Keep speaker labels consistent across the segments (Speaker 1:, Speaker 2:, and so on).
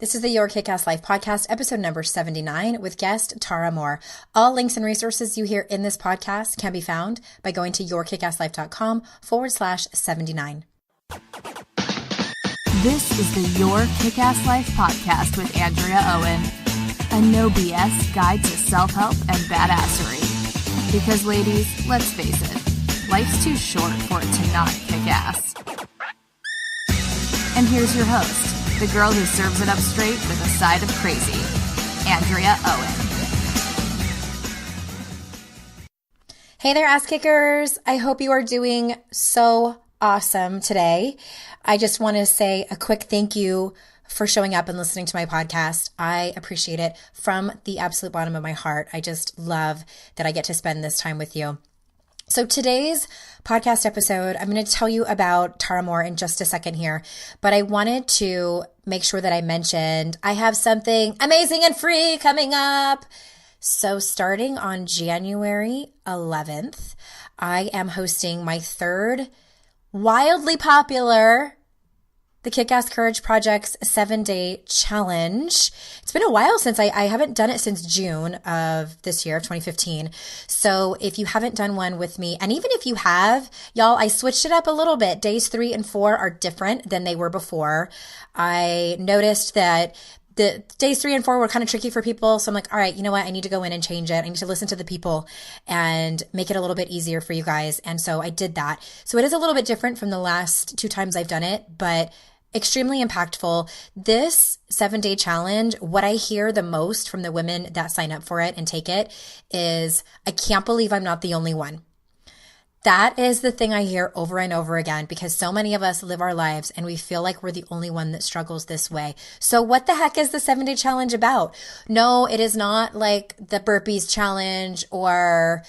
Speaker 1: This is the Your Kick-Ass Life podcast, episode number 79, with guest Tara Mohr. All links and resources you hear in this podcast can be found by going to yourkickasslife.com/79.
Speaker 2: This is the Your Kick-Ass Life podcast with Andrea Owen, a no BS guide to self-help and badassery. Because ladies, let's face it, life's too short for it to not kick ass. And here's your host, the girl who serves it up straight with a side of crazy, Andrea Owen.
Speaker 1: Hey there, ass kickers. I hope you are doing so awesome today. I just want to say a quick thank you for showing up and listening to my podcast. I appreciate it from the absolute bottom of my heart. I just love that I get to spend this time with you. So today's podcast episode, I'm going to tell you about Tara Mohr in just a second here, but I wanted to make sure that I mentioned I have something amazing and free coming up. So starting on January 11th, I am hosting my third wildly popular The Kick-Ass Courage Project's 7-day challenge. It's been a while since I haven't done it since June of this year, of 2015. So if you haven't done one with me, and even if you have, y'all, I switched it up a little bit. Days 3 and 4 are different than they were before. I noticed that the days 3 and 4 were kind of tricky for people. So I'm like, all right, you know what? I need to go in and change it. I need to listen to the people and make it a little bit easier for you guys. And so I did that. So it is a little bit different from the last 2 times I've done it, but extremely impactful. This 7-day challenge, what I hear the most from the women that sign up for it and take it is, I can't believe I'm not the only one. That is the thing I hear over and over again, because so many of us live our lives and we feel like we're the only one that struggles this way. So what the heck is the 7-day challenge about? No, it is not like the burpees challenge or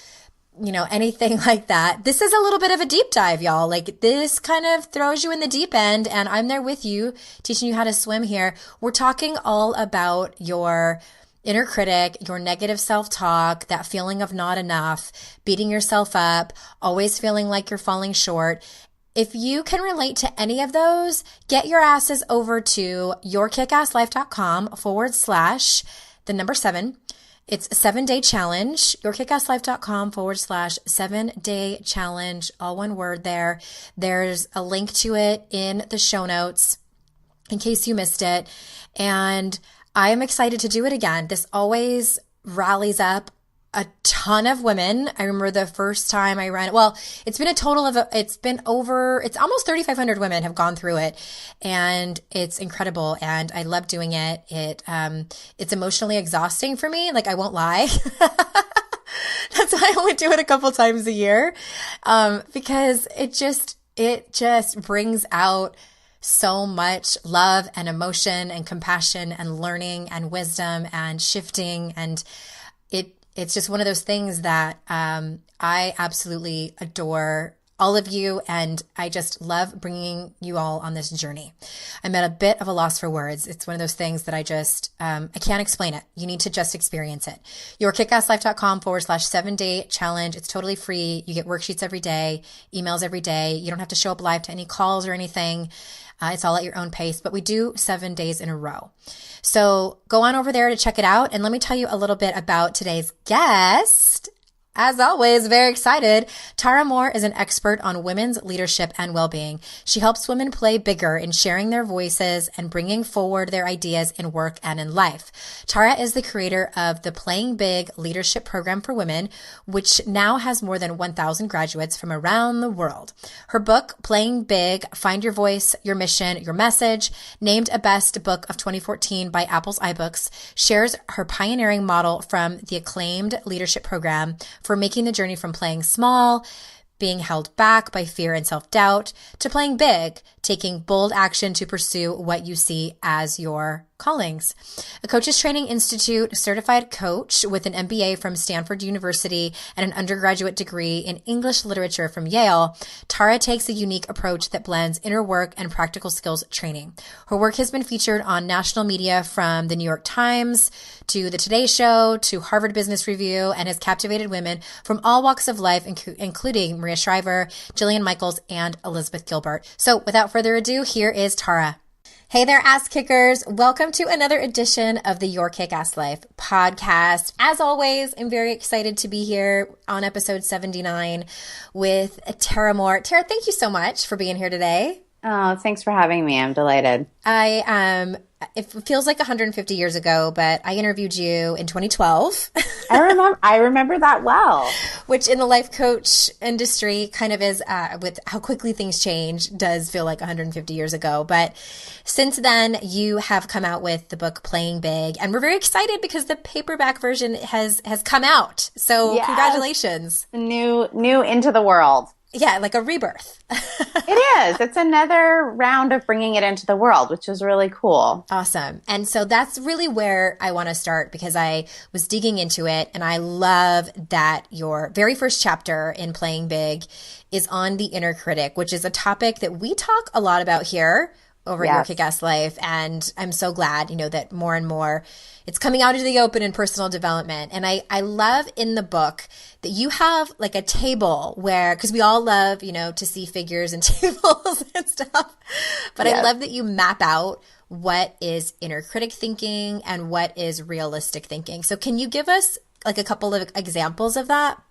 Speaker 1: anything like that. This is a little bit of a deep dive, y'all. Like, this kind of throws you in the deep end, and I'm there with you, teaching you how to swim here. We're talking all about your inner critic, your negative self-talk, that feeling of not enough, beating yourself up, always feeling like you're falling short. If you can relate to any of those, get your asses over to yourkickasslife.com/7. It's a 7-day challenge, yourkickasslife.com/7-day challenge, all one word there. There's a link to it in the show notes in case you missed it. And I am excited to do it again. This always rallies up a ton of women. I remember the first time I ran it. Well, it's been a total of, it's almost 3,500 women have gone through it, and it's incredible. And I love doing it. It's emotionally exhausting for me. Like, I won't lie. That's why I only do it a couple times a year. Because it just brings out so much love and emotion and compassion and learning and wisdom and shifting. And it's just one of those things that I absolutely adore all of you, and I just love bringing you all on this journey. I'm at a bit of a loss for words. It's one of those things that I can't explain it. You need to just experience it. yourkickasslife.com/7-day challenge. It's totally free. You get worksheets every day, emails every day. You don't have to show up live to any calls or anything. It's all at your own pace, but we do 7 days in a row. So go on over there to check it out. And let me tell you a little bit about today's guest. As always, very excited. Tara Mohr is an expert on women's leadership and well-being. She helps women play bigger in sharing their voices and bringing forward their ideas in work and in life. Tara is the creator of the Playing Big Leadership Program for Women, which now has more than 1,000 graduates from around the world. Her book, Playing Big, Find Your Voice, Your Mission, Your Message, named a Best Book of 2014 by Apple's iBooks, shares her pioneering model from the acclaimed leadership program for making the journey from playing small, being held back by fear and self-doubt, to playing big, taking bold action to pursue what you see as your callings. A Coaches Training Institute certified coach with an MBA from Stanford University and an undergraduate degree in English literature from Yale, Tara takes a unique approach that blends inner work and practical skills training. Her work has been featured on national media from the New York Times to the Today Show to Harvard Business Review, and has captivated women from all walks of life, including Maria Shriver, Jillian Michael, and Elizabeth Gilbert. So without further ado, here is Tara. Hey there, ass kickers. Welcome to another edition of the Your Kick-Ass Life podcast. As always, I'm very excited to be here on episode 79 with Tara Mohr. Tara, thank you so much for being here today.
Speaker 3: Oh, thanks for having me. I'm delighted.
Speaker 1: It feels like 150 years ago, but I interviewed you in 2012.
Speaker 3: I remember that well.
Speaker 1: Which in the life coach industry kind of is, with how quickly things change, does feel like 150 years ago. But since then, you have come out with the book Playing Big, and we're very excited because the paperback version has come out. So yes. Congratulations.
Speaker 3: New into the world.
Speaker 1: Yeah, like a rebirth.
Speaker 3: It is. It's another round of bringing it into the world, which is really cool.
Speaker 1: Awesome. And so that's really where I want to start, because I was digging into it, and I love that your very first chapter in Playing Big is on the inner critic, which is a topic that we talk a lot about here over Your Kick-Ass Life. And I'm so glad, that more and more it's coming out into the open in personal development. And I love in the book that you have like a table where, because we all love, to see figures and tables and stuff. But I love that you map out what is inner critic thinking and what is realistic thinking. So can you give us like a couple of examples of that?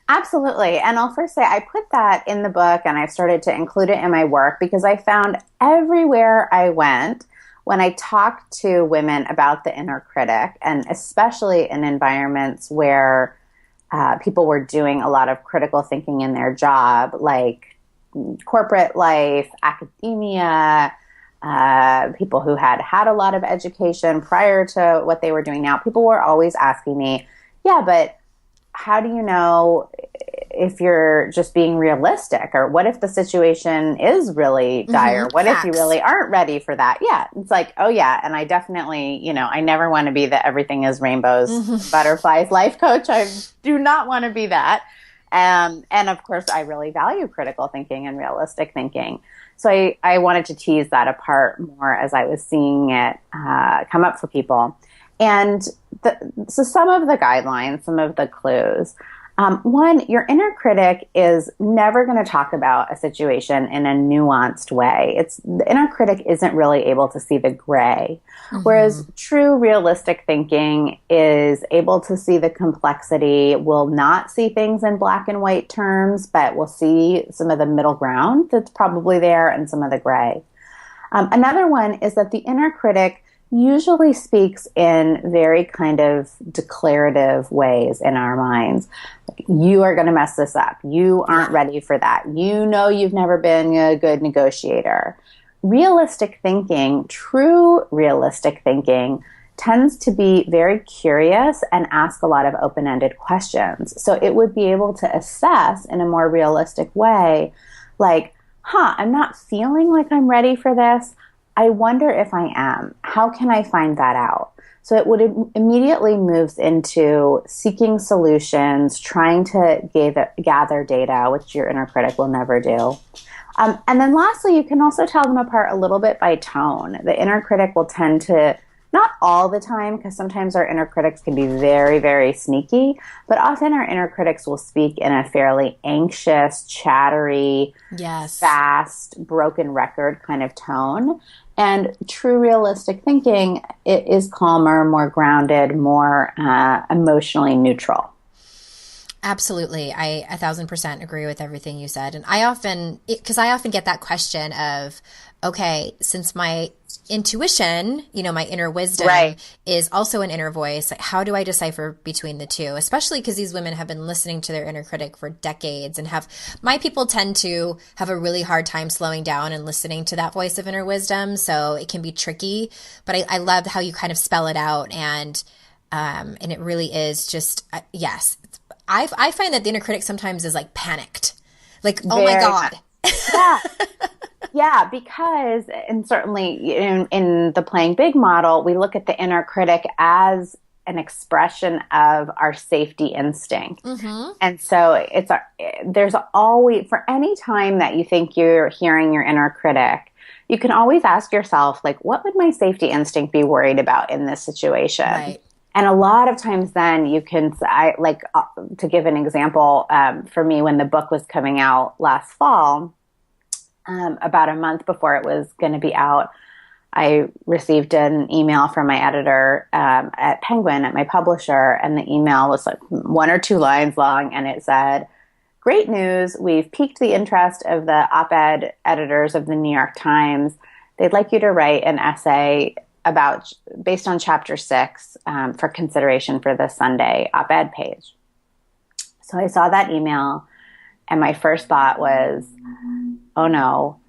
Speaker 3: Absolutely. And I'll first say I put that in the book, and I've started to include it in my work because I found everywhere I went, when I talked to women about the inner critic, and especially in environments where people were doing a lot of critical thinking in their job, like corporate life, academia, people who had a lot of education prior to what they were doing now, people were always asking me, yeah, but how do you know if you're just being realistic? Or what if the situation is really dire? What if you really aren't ready for that? Yeah. It's like, oh yeah. And I definitely, I never want to be the everything is rainbows, butterflies life coach. I do not want to be that. And of course, I really value critical thinking and realistic thinking. So I wanted to tease that apart more as I was seeing it come up for people. And so some of the guidelines, some of the clues. One, your inner critic is never going to talk about a situation in a nuanced way. The inner critic isn't really able to see the gray, whereas true realistic thinking is able to see the complexity, will not see things in black and white terms, but will see some of the middle ground that's probably there and some of the gray. Another one is that the inner critic usually speaks in very kind of declarative ways in our minds. You are going to mess this up. You aren't ready for that. You've never been a good negotiator. Realistic thinking, true realistic thinking, tends to be very curious and ask a lot of open-ended questions. So it would be able to assess in a more realistic way, like, I'm not feeling like I'm ready for this. I wonder if I am. How can I find that out? So it would immediately moves into seeking solutions, trying to gather data, which your inner critic will never do. And then lastly, you can also tell them apart a little bit by tone. The inner critic will tend to, not all the time, because sometimes our inner critics can be very, very sneaky, but often our inner critics will speak in a fairly anxious, chattery, fast, broken record kind of tone. And true realistic thinking, it is calmer, more grounded, more emotionally neutral.
Speaker 1: Absolutely. I 1,000% agree with everything you said. And I often get that question of, okay, since my intuition, my inner wisdom is also an inner voice, like, how do I decipher between the two? Especially because these women have been listening to their inner critic for decades, and my people tend to have a really hard time slowing down and listening to that voice of inner wisdom. So it can be tricky, but I love how you kind of spell it out. And it really is just, yes. I find that the inner critic sometimes is like panicked. Like, oh my God.
Speaker 3: Yeah. Yeah, because, and certainly in the Playing Big model, we look at the inner critic as an expression of our safety instinct. And so there's always, for any time that you think you're hearing your inner critic, you can always ask yourself, like, what would my safety instinct be worried about in this situation? Right. And a lot of times then you can, to give an example, for me, when the book was coming out last fall, about a month before it was going to be out, I received an email from my editor at Penguin, at my publisher, and the email was like 1 or 2 lines long, and it said, "Great news, we've piqued the interest of the op-ed editors of the New York Times. They'd like you to write an essay based on chapter 6 for consideration for the Sunday op-ed page." So I saw that email, and my first thought was, oh no,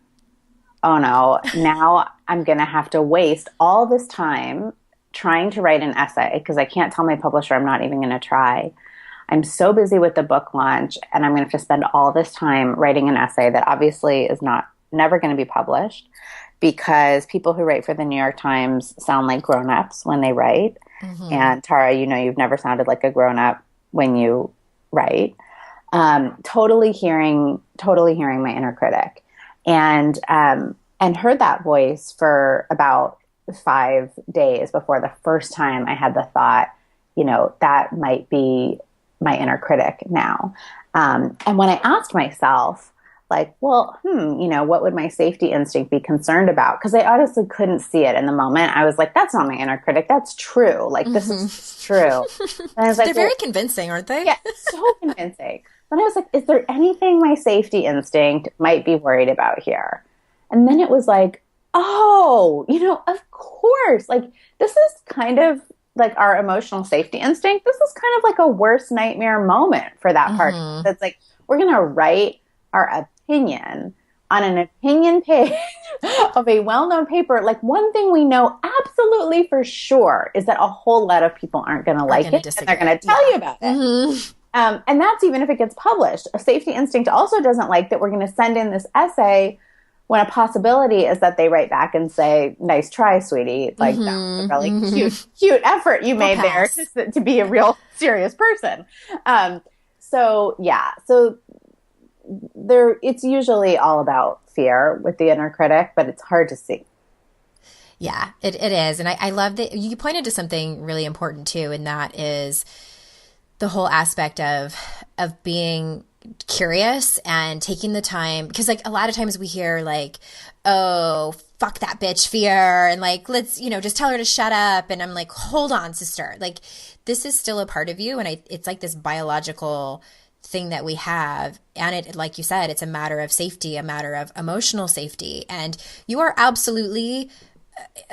Speaker 3: now I'm going to have to waste all this time trying to write an essay because I can't tell my publisher I'm not even going to try. I'm so busy with the book launch, and I'm going to have to spend all this time writing an essay that obviously is never going to be published, because people who write for the New York Times sound like grown-ups when they write. Mm-hmm. And Tara, you've never sounded like a grown-up when you write. Totally hearing my inner critic, and heard that voice for about 5 days before the first time I had the thought, that might be my inner critic now. And when I asked myself, like, well, what would my safety instinct be concerned about? Because I honestly couldn't see it in the moment. I was like, that's not my inner critic. That's true. Like, this is true. And I was like,
Speaker 1: they're very convincing, aren't they?
Speaker 3: Yeah, so convincing. Then I was like, is there anything my safety instinct might be worried about here? And then it was like, oh, of course. Like, this is kind of like our emotional safety instinct. This is kind of like a worst nightmare moment for that part. That's like, we're going to write our opinion on an opinion page of a well-known paper. Like, one thing we know absolutely for sure is that a whole lot of people aren't going to like it. And they're going to tell you about it. And that's even if it gets published. A safety instinct also doesn't like that we're going to send in this essay when a possibility is that they write back and say, "Nice try, sweetie. Like, that was a really cute effort you made there to be a real serious person." So it's usually all about fear with the inner critic, but it's hard to see.
Speaker 1: Yeah, it is. And I love that you pointed to something really important too, and that is the whole aspect of being curious and taking the time, because like a lot of times we hear like, oh, fuck that bitch fear, and like, let's just tell her to shut up, and I'm like, hold on, sister, like, this is still a part of you, and it's like this biological thing that we have, and it, like you said, it's a matter of safety, a matter of emotional safety, and you are absolutely,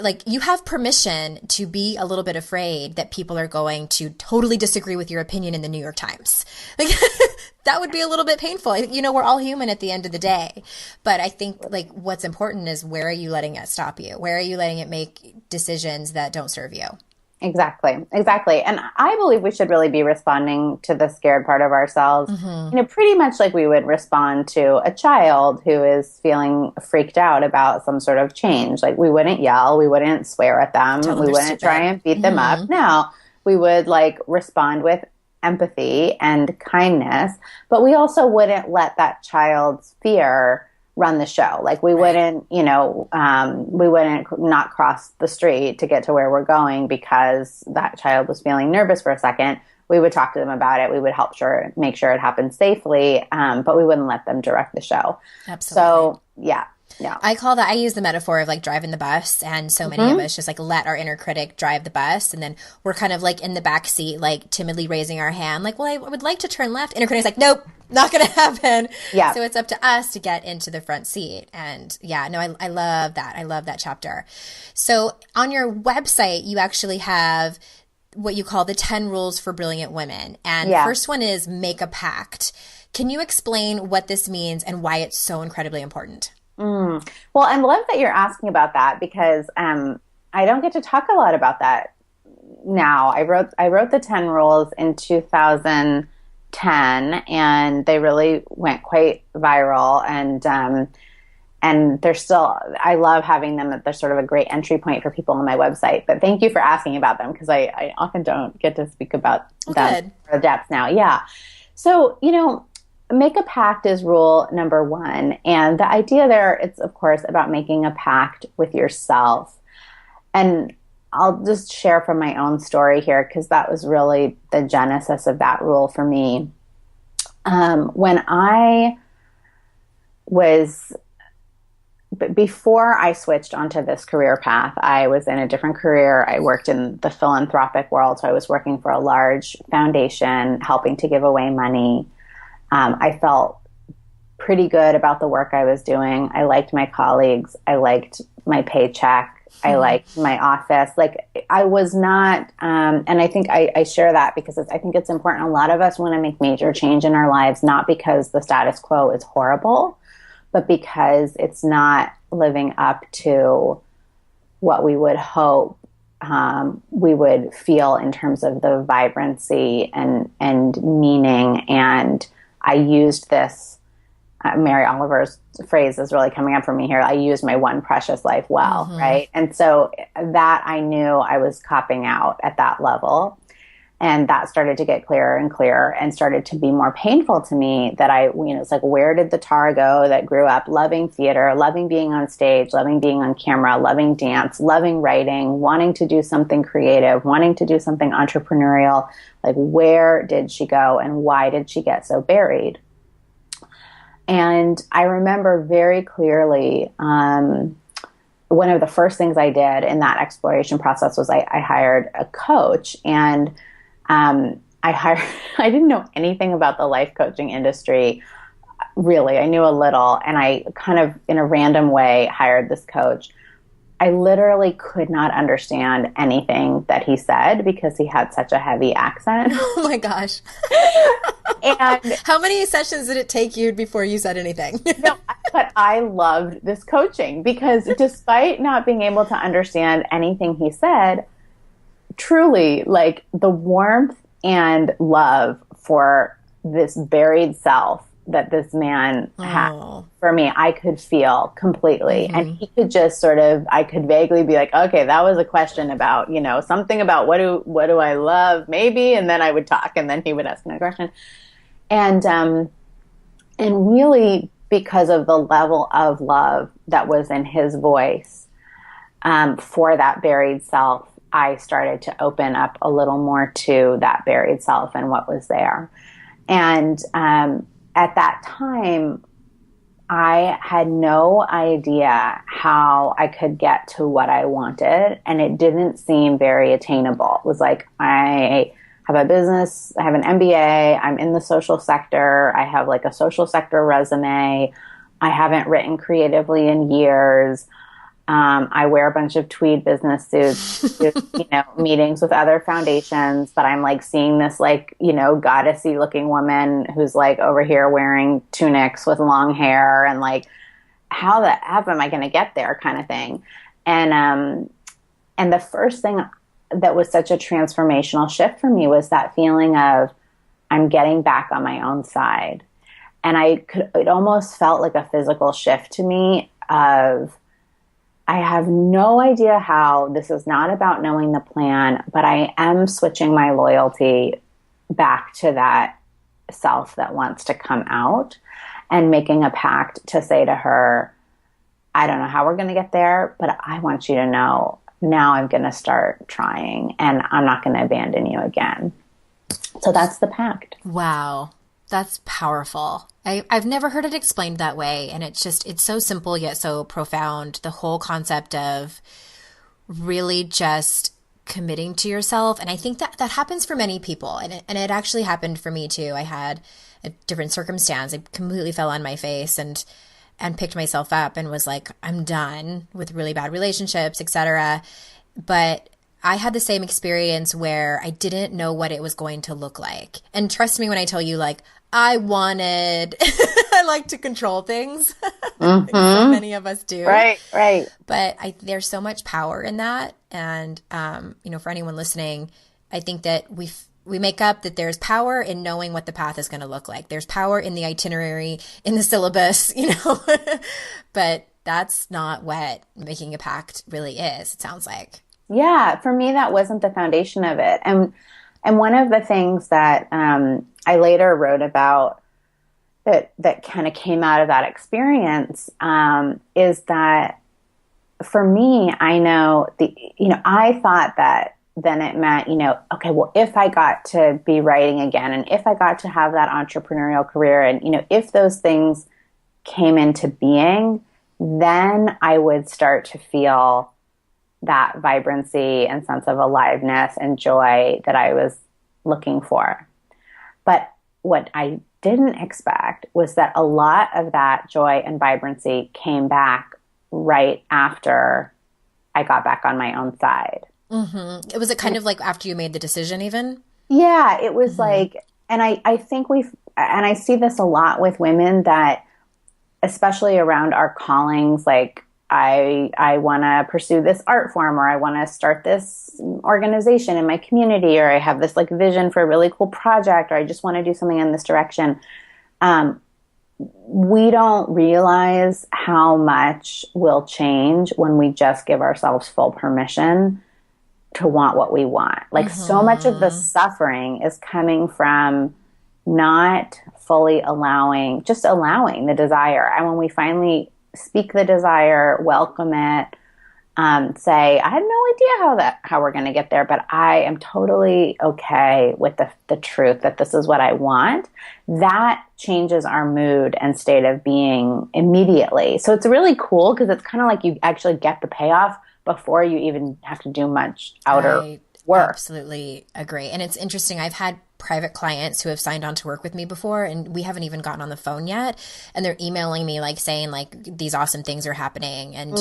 Speaker 1: like, you have permission to be a little bit afraid that people are going to totally disagree with your opinion in the New York Times. Like, that would be a little bit painful. We're all human at the end of the day. But I think, like, what's important is, where are you letting it stop you? Where are you letting it make decisions that don't serve you?
Speaker 3: Exactly. And I believe we should really be responding to the scared part of ourselves, pretty much like we would respond to a child who is feeling freaked out about some sort of change. Like, we wouldn't yell, we wouldn't swear at them, we wouldn't try and beat them up. No, we would like respond with empathy and kindness, but we also wouldn't let that child's fear run the show. Like, we wouldn't, we wouldn't not cross the street to get to where we're going because that child was feeling nervous for a second. We would talk to them about it. We would make sure it happened safely, but we wouldn't let them direct the show.
Speaker 1: Absolutely.
Speaker 3: So, yeah.
Speaker 1: I use the metaphor of like driving the bus, and so many of us just like let our inner critic drive the bus, and then we're kind of like in the back seat, like timidly raising our hand, like, well, I would like to turn left. Inner critic's like, nope, not going to happen. Yeah. So it's up to us to get into the front seat. And I love that. I love that chapter. So on your website, you actually have what you call the 10 rules for brilliant women. And the first one is make a pact. Can you explain what this means and why it's so incredibly important?
Speaker 3: Well, I love that you're asking about that, because I don't get to talk a lot about that now. I wrote the 10 rules in 2010, and they really went quite viral, and they're still, I love having them. They're sort of a great entry point for people on my website. But thank you for asking about them, because I often don't get to speak about them for depth now. Yeah. So, make a pact is rule number 1. And the idea there, it's of course about making a pact with yourself. And I'll just share from my own story here, because that was really the genesis of that rule for me. When I was before I switched onto this career path, I was in a different career. I worked in the philanthropic world. So I was working for a large foundation, helping to give away money. I felt pretty good about the work I was doing. I liked my colleagues. I liked my paycheck. I liked my office. Like, I was not, and I think I share that because I think it's important. A lot of us want to make major change in our lives, not because the status quo is horrible, but because it's not living up to what we would hope we would feel in terms of the vibrancy and meaning. And I used this, Mary Oliver's phrase is really coming up for me here. I used my one precious life well, right? And so that I knew I was copping out at that level. And that started to get clearer and clearer and started to be more painful to me that it's like, where did the Tara go that grew up loving theater, loving being on stage, loving being on camera, loving dance, loving writing, wanting to do something creative, wanting to do something entrepreneurial? Like, where did she go and why did she get so buried? And I remember very clearly, one of the first things I did in that exploration process was I hired a coach, and I didn't know anything about the life coaching industry, really. I knew a little, and I kind of, in a random way, hired this coach. I literally could not understand anything that he said because he had such a heavy accent.
Speaker 1: Oh my gosh.
Speaker 3: And
Speaker 1: how many sessions did it take you before you said anything?
Speaker 3: No, but I loved this coaching because despite not being able to understand anything he said, truly, like, the warmth and love for this buried self that this man had for me, I could feel completely. And he could just I could vaguely be like, okay, that was a question about, something about what do I love, maybe. And then I would talk, and then he would ask another question. And really, because of the level of love that was in his voice, for that buried self, I started to open up a little more to that buried self and what was there. And, at that time, I had no idea how I could get to what I wanted, and it didn't seem very attainable. It was like, I have a business, I have an MBA, I'm in the social sector, I have like a social sector resume, I haven't written creatively in years. I wear a bunch of tweed business suits, meetings with other foundations, but I'm like seeing this goddessy looking woman who's like over here wearing tunics with long hair, and like, how the F am I going to get there, kind of thing. And the first thing that was such a transformational shift for me was that feeling of, I'm getting back on my own side. And it almost felt like a physical shift to me of, I have no idea how. This is not about knowing the plan, but I am switching my loyalty back to that self that wants to come out, and making a pact to say to her, I don't know how we're going to get there, but I want you to know now I'm going to start trying, and I'm not going to abandon you again. So that's the pact.
Speaker 1: Wow. That's powerful. I've never heard it explained that way. And it's so simple yet so profound. The whole concept of really just committing to yourself. And I think that happens for many people. And it actually happened for me too. I had a different circumstance. I completely fell on my face and picked myself up and was like, I'm done with really bad relationships, etc. But I had the same experience where I didn't know what it was going to look like. And trust me when I tell you, like, I like to control things. So many of us do.
Speaker 3: Right.
Speaker 1: But there's so much power in that. And, for anyone listening, I think that we make up that there's power in knowing what the path is going to look like. There's power in the itinerary, in the syllabus, but that's not what making a pact really is, it sounds like.
Speaker 3: Yeah, for me, that wasn't the foundation of it. And one of the things that I later wrote about that kind of came out of that experience is that for me, I know I thought that then it meant, okay, well, if I got to be writing again, and if I got to have that entrepreneurial career, and, if those things came into being, then I would start to feel that vibrancy and sense of aliveness and joy that I was looking for. But what I didn't expect was that a lot of that joy and vibrancy came back right after I got back on my own side.
Speaker 1: Mm-hmm. Was it kind of like after you made the decision even?
Speaker 3: Yeah, it was like, and I think and I see this a lot with women that, especially around our callings, like I want to pursue this art form, or I want to start this organization in my community, or I have this like vision for a really cool project, or I just want to do something in this direction. We don't realize how much will change when we just give ourselves full permission to want what we want. Like so much of the suffering is coming from not fully just allowing the desire. And when we finally speak the desire, welcome it, say, I had no idea how we're going to get there, but I am totally okay with the truth that this is what I want. That changes our mood and state of being immediately. So it's really cool because it's kind of like you actually get the payoff before you even have to do much outer work.
Speaker 1: Absolutely agree. And it's interesting. I've had private clients who have signed on to work with me before, and we haven't even gotten on the phone yet. And they're emailing me like saying like these awesome things are happening. And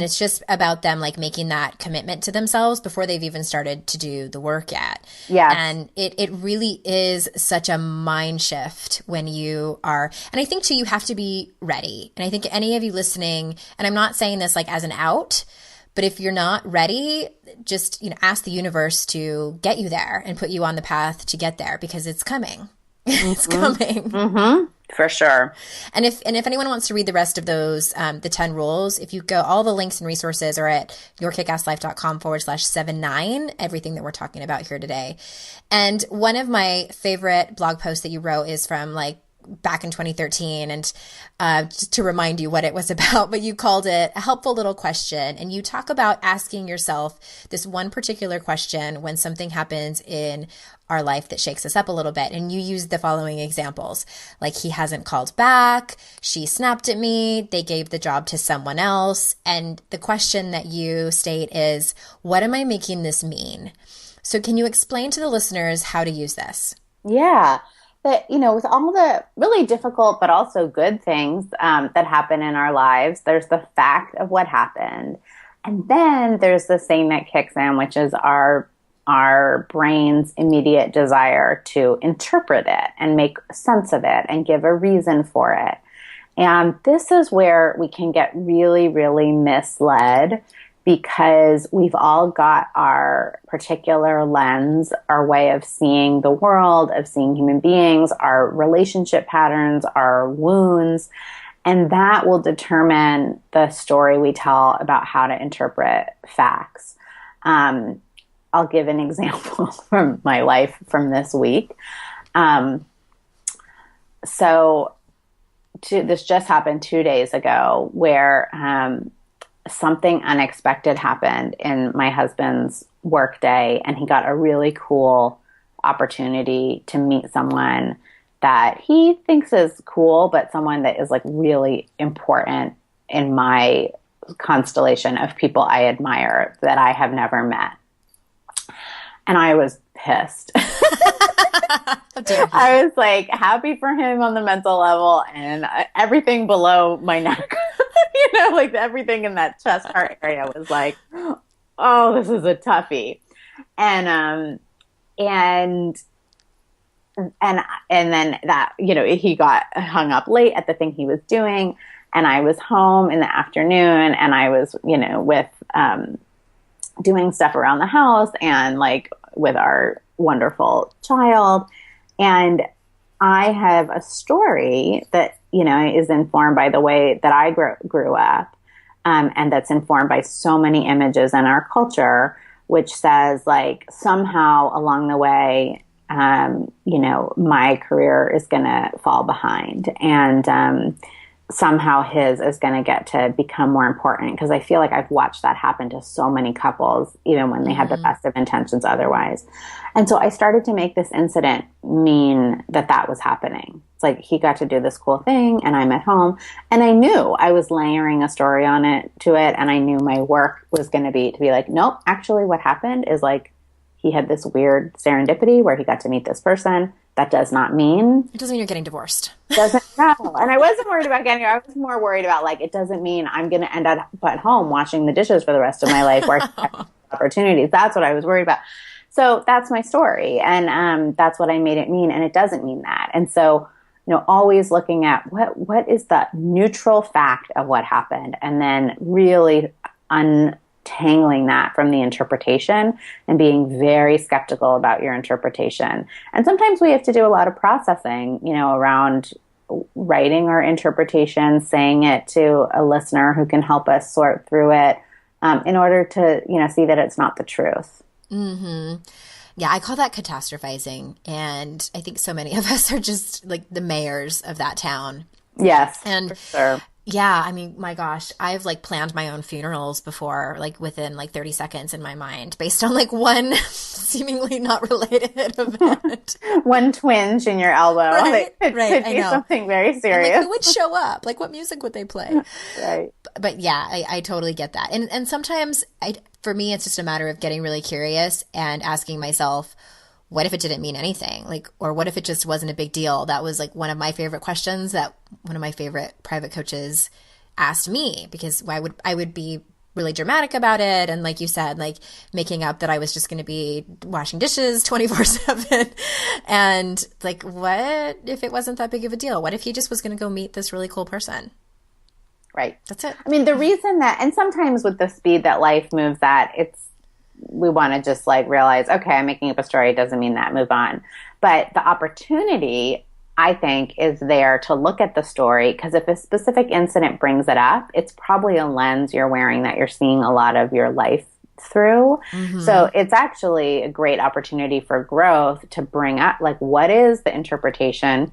Speaker 1: it's just about them like making that commitment to themselves before they've even started to do the work yet.
Speaker 3: Yeah.
Speaker 1: And it really is such a mind shift when you are, and I think too, you have to be ready. And I think any of you listening, and I'm not saying this like as an out, but if you're not ready, just, ask the universe to get you there and put you on the path to get there, because it's coming. It's coming.
Speaker 3: Mm-hmm. For sure.
Speaker 1: And if anyone wants to read the rest of those, the 10 rules, if you go, all the links and resources are at yourkickasslife.com/79, everything that we're talking about here today. And one of my favorite blog posts that you wrote is from like back in 2013, and just to remind you what it was about, but you called it a helpful little question. And you talk about asking yourself this one particular question when something happens in our life that shakes us up a little bit. And you use the following examples, like he hasn't called back, she snapped at me, they gave the job to someone else. And the question that you state is, what am I making this mean? So can you explain to the listeners how to use this?
Speaker 3: Yeah. That, with all the really difficult but also good things that happen in our lives, there's the fact of what happened. And then there's this thing that kicks in, which is our brain's immediate desire to interpret it and make sense of it and give a reason for it. And this is where we can get really, really misled, because we've all got our particular lens, our way of seeing the world, of seeing human beings, our relationship patterns, our wounds, and that will determine the story we tell about how to interpret facts. I'll give an example from my life from this week. This just happened 2 days ago, where something unexpected happened in my husband's work day, and he got a really cool opportunity to meet someone that he thinks is cool, but someone that is like really important in my constellation of people I admire that I have never met. And I was pissed. I was like happy for him on the mental level, and everything below my neck, like everything in that chest heart area was like, oh, this is a toughie. And then that, he got hung up late at the thing he was doing, and I was home in the afternoon, and I was, with, doing stuff around the house and like with our wonderful child. And I have a story that, is informed by the way that I grew up, and that's informed by so many images in our culture, which says like somehow along the way, my career is going to fall behind, and somehow his is going to get to become more important. Because I feel like I've watched that happen to so many couples, even when they had the best of intentions otherwise. And so I started to make this incident mean that was happening. It's like he got to do this cool thing and I'm at home. And I knew I was layering a story on it to it. And I knew my work was going to be like, nope, actually what happened is like he had this weird serendipity where he got to meet this person. That does not mean.
Speaker 1: It doesn't mean you're getting divorced.
Speaker 3: Doesn't know. And I wasn't worried about getting, I was more worried about like, it doesn't mean I'm going to end up at home washing the dishes for the rest of my life where I have opportunities. That's what I was worried about. So that's my story. And that's what I made it mean. And it doesn't mean that. And so, always looking at what is the neutral fact of what happened, and then really untangling that from the interpretation and being very skeptical about your interpretation. And sometimes we have to do a lot of processing, around writing our interpretation, saying it to a listener who can help us sort through it, in order to, see that it's not the truth.
Speaker 1: Mm-hmm. Yeah, I call that catastrophizing. And I think so many of us are just like the mayors of that town.
Speaker 3: Yes,
Speaker 1: and
Speaker 3: for sure.
Speaker 1: Yeah, I mean, my gosh, I've like planned my own funerals before, like within like 30 seconds in my mind, based on like one seemingly not related event.
Speaker 3: One twinge in your elbow.
Speaker 1: Right,
Speaker 3: It could be something very serious.
Speaker 1: Like, who would show up? Like, what music would they play?
Speaker 3: Right.
Speaker 1: But yeah, I totally get that. And sometimes for me, it's just a matter of getting really curious and asking myself, what if it didn't mean anything? Like, or what if it just wasn't a big deal? That was like one of my favorite questions that one of my favorite private coaches asked me, because I would be really dramatic about it. And like you said, like making up that I was just going to be washing dishes 24/7. And like, what if it wasn't that big of a deal? What if he just was going to go meet this really cool person?
Speaker 3: Right.
Speaker 1: That's it.
Speaker 3: I mean, the reason that, and sometimes with the speed that life moves at, we want to just like realize, okay, I'm making up a story. It doesn't mean that, move on. But the opportunity, I think, is there to look at the story, because if a specific incident brings it up, it's probably a lens you're wearing that you're seeing a lot of your life through. Mm-hmm. So it's actually a great opportunity for growth to bring up, like, what is the interpretation?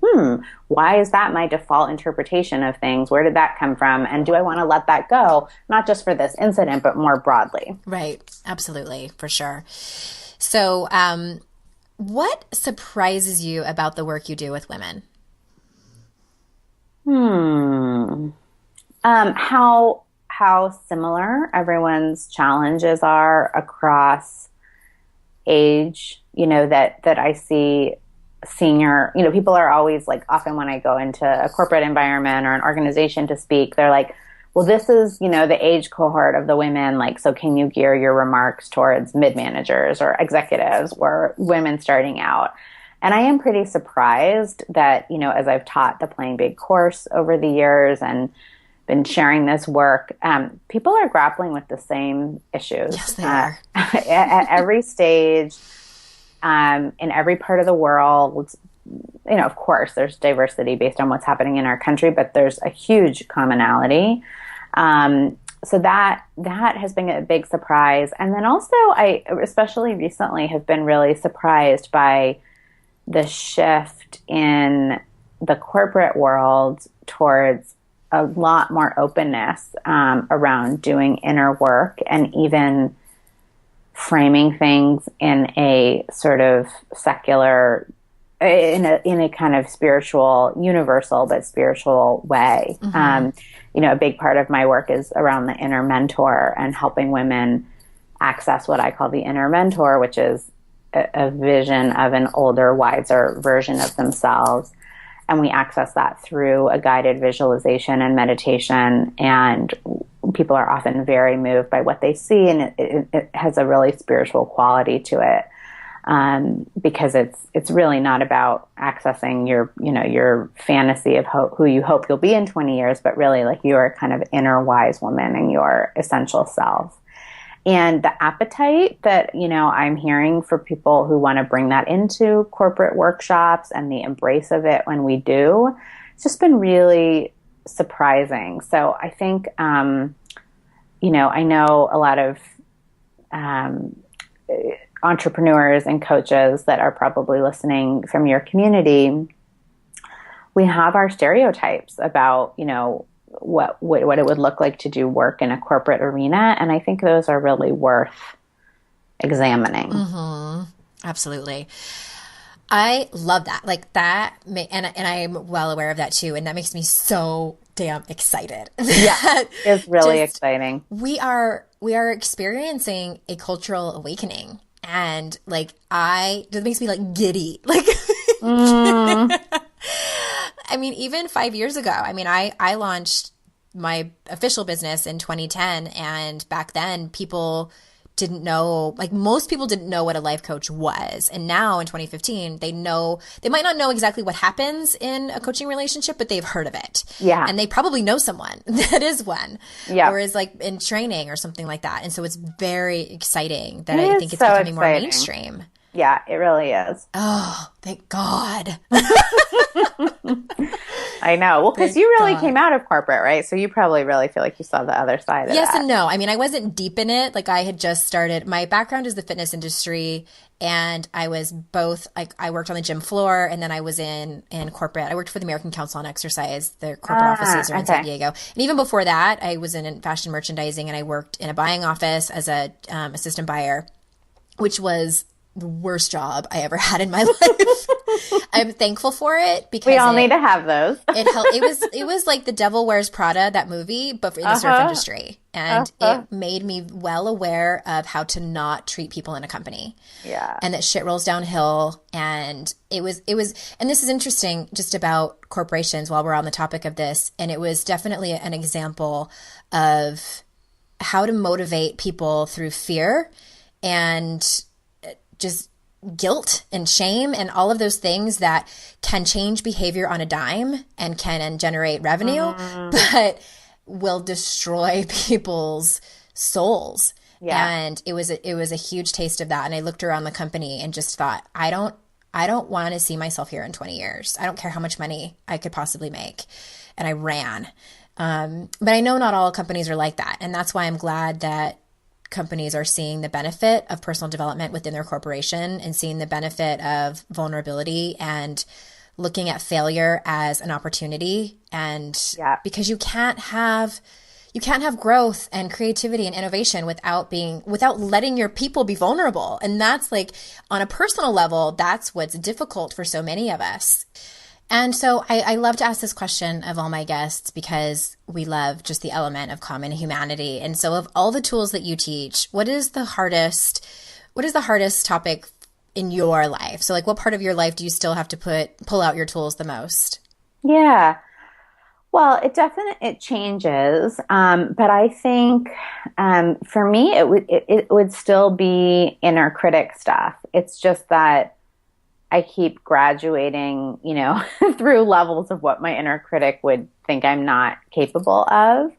Speaker 3: Why is that my default interpretation of things? Where did that come from? And do I want to let that go? Not just for this incident, but more broadly.
Speaker 1: Right. Absolutely. For sure. So, what surprises you about the work you do with women?
Speaker 3: How similar everyone's challenges are across age, that I see senior, people are always like, often when I go into a corporate environment or an organization to speak, they're like, well, this is, the age cohort of the women. Like, so can you gear your remarks towards mid-managers or executives or women starting out? And I am pretty surprised that, as I've taught the Playing Big course over the years and been sharing this work, people are grappling with the same issues.
Speaker 1: Yes, they are.
Speaker 3: At every stage, in every part of the world. Of course, there's diversity based on what's happening in our country, but there's a huge commonality. So that has been a big surprise. And then also, I, especially recently, have been really surprised by the shift in the corporate world towards a lot more openness around doing inner work, and even framing things in a sort of secular, in a kind of spiritual, universal but spiritual way. Mm-hmm. A big part of my work is around the inner mentor and helping women access what I call the inner mentor, which is a vision of an older, wiser version of themselves. And we access that through a guided visualization and meditation. And people are often very moved by what they see. And it has a really spiritual quality to it. Because it's really not about accessing your fantasy of who you hope you'll be in 20 years, but really like your kind of inner wise woman and your essential self. And the appetite that, I'm hearing for people who want to bring that into corporate workshops, and the embrace of it when we do, it's just been really surprising. So I think, I know a lot of entrepreneurs and coaches that are probably listening from your community. We have our stereotypes about, what it would look like to do work in a corporate arena. And I think those are really worth examining.
Speaker 1: Mm-hmm. Absolutely. I love that. Like that, and I'm well aware of that too. And that makes me so damn excited.
Speaker 3: Yeah, it's really exciting.
Speaker 1: We are experiencing a cultural awakening, and like that makes me like giddy. Like, I mean, even 5 years ago, I mean, I launched my official business in 2010, and back then people didn't know, like most people didn't know what a life coach was. And now in 2015, they might not know exactly what happens in a coaching relationship, but they've heard of it.
Speaker 3: Yeah.
Speaker 1: And they probably know someone that is one.
Speaker 3: Yeah.
Speaker 1: Or is like in training or something like that. And so it's very exciting that
Speaker 3: I
Speaker 1: think it's becoming more mainstream.
Speaker 3: Yeah, it really is.
Speaker 1: Oh, thank God.
Speaker 3: I know. Well, because you really came out of corporate, right? So you probably really feel like you saw the other side of that.
Speaker 1: Yes and no. I mean, I wasn't deep in it. Like I had just started. My background is the fitness industry, and I was both, like I worked on the gym floor, and then I was in corporate. I worked for the American Council on Exercise. Their corporate offices are in San Diego. And even before that, I was in fashion merchandising, and I worked in a buying office as a assistant buyer, which was the worst job I ever had in my life. I'm thankful for it because
Speaker 3: we all need to have those.
Speaker 1: It helped. It was like The Devil Wears Prada, that movie, but in the surf industry, and it made me well aware of how to not treat people in a company.
Speaker 3: Yeah,
Speaker 1: and that shit rolls downhill. And it was, and this is interesting just about corporations while we're on the topic of this, and it was definitely an example of how to motivate people through fear and just guilt and shame and all of those things that can change behavior on a dime and can generate revenue, but will destroy people's souls. Yeah. And it was a huge taste of that. And I looked around the company and just thought, I don't want to see myself here in 20 years. I don't care how much money I could possibly make. And I ran. But I know not all companies are like that. And that's why I'm glad that companies are seeing the benefit of personal development within their corporation and seeing the benefit of vulnerability and looking at failure as an opportunity. And because you can't have growth and creativity and innovation without letting your people be vulnerable. And that's like on a personal level, that's what's difficult for so many of us. And so I love to ask this question of all my guests because we love just the element of common humanity. And so of all the tools that you teach, what is the hardest topic in your life? So like what part of your life do you still have to pull out your tools the most?
Speaker 3: Yeah. Well, it changes. But I think for me, it would still be inner critic stuff. It's just that I keep graduating, through levels of what my inner critic would think I'm not capable of.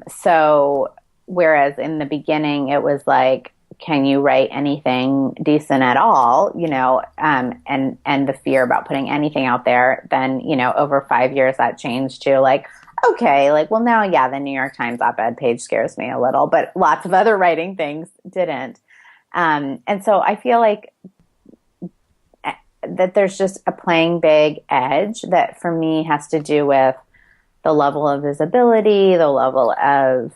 Speaker 3: So whereas in the beginning it was like, can you write anything decent at all? And the fear about putting anything out there, then, over 5 years that changed to like, okay, like, well now, the New York Times op-ed page scares me a little, but lots of other writing things didn't. And so I feel like that there's just a playing big edge that for me has to do with the level of visibility, the level of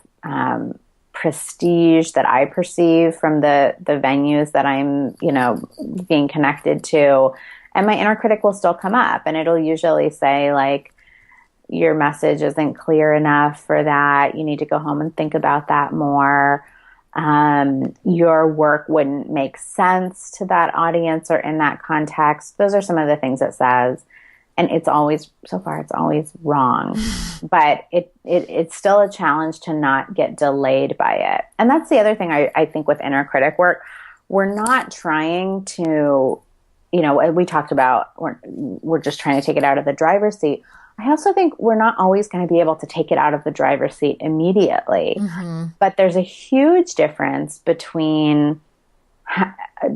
Speaker 3: prestige that I perceive from the venues that I'm, being connected to. And my inner critic will still come up and it'll usually say like, your message isn't clear enough for that. You need to go home and think about that more. Your work wouldn't make sense to that audience or in that context. Those are some of the things it says. And it's always wrong, but it's still a challenge to not get delayed by it. And that's the other thing I think with inner critic work, we're not trying to, we talked about, we're just trying to take it out of the driver's seat. I also think we're not always going to be able to take it out of the driver's seat immediately. Mm-hmm. But there's a huge difference between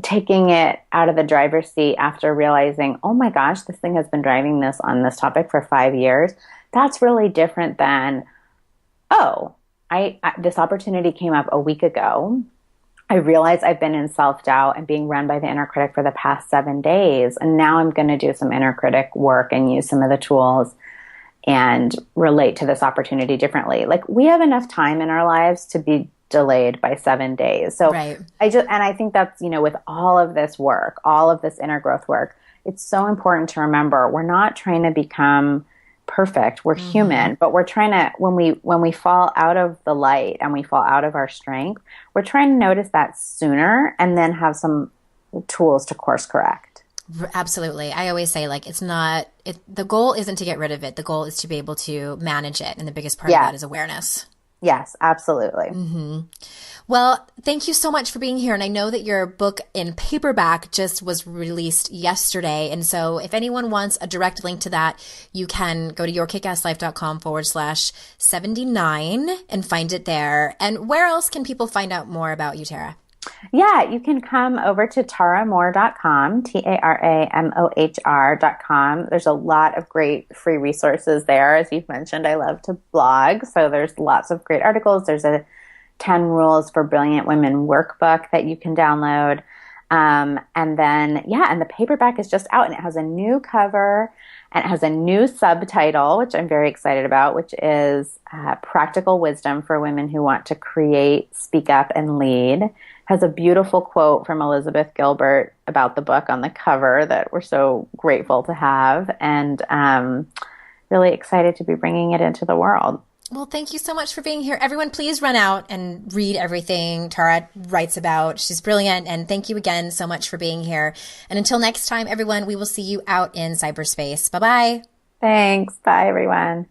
Speaker 3: taking it out of the driver's seat after realizing, oh my gosh, this thing has been driving this on this topic for 5 years. That's really different than, this opportunity came up a week ago. I realize I've been in self-doubt and being run by the inner critic for the past 7 days. And now I'm going to do some inner critic work and use some of the tools and relate to this opportunity differently. Like we have enough time in our lives to be delayed by 7 days. So
Speaker 1: Right.
Speaker 3: I think that's, with all of this work, all of this inner growth work, it's so important to remember we're not trying to become perfect. We're human, but we're trying to, when we fall out of the light and we fall out of our strength, we're trying to notice that sooner and then have some tools to course correct.
Speaker 1: Absolutely. I always say, like, the goal isn't to get rid of it. The goal is to be able to manage it. And the biggest part of that is awareness.
Speaker 3: Yes, absolutely.
Speaker 1: Well, thank you so much for being here. And I know that your book in paperback just was released yesterday. And so if anyone wants a direct link to that, you can go to yourkickasslife.com/79 and find it there. And where else can people find out more about you, Tara?
Speaker 3: Yeah, you can come over to taramohr.com, TARAMOHR.com. There's a lot of great free resources there. As you've mentioned, I love to blog, so there's lots of great articles. There's a 10 Rules for Brilliant Women workbook that you can download. And then, and the paperback is just out, and it has a new cover, and it has a new subtitle, which I'm very excited about, which is Practical Wisdom for Women Who Want to Create, Speak Up, and Lead. Has a beautiful quote from Elizabeth Gilbert about the book on the cover that we're so grateful to have, and really excited to be bringing it into the world.
Speaker 1: Well, thank you so much for being here. Everyone, please run out and read everything Tara writes about. She's brilliant. And thank you again so much for being here. And until next time, everyone, we will see you out in cyberspace. Bye-bye.
Speaker 3: Thanks. Bye, everyone.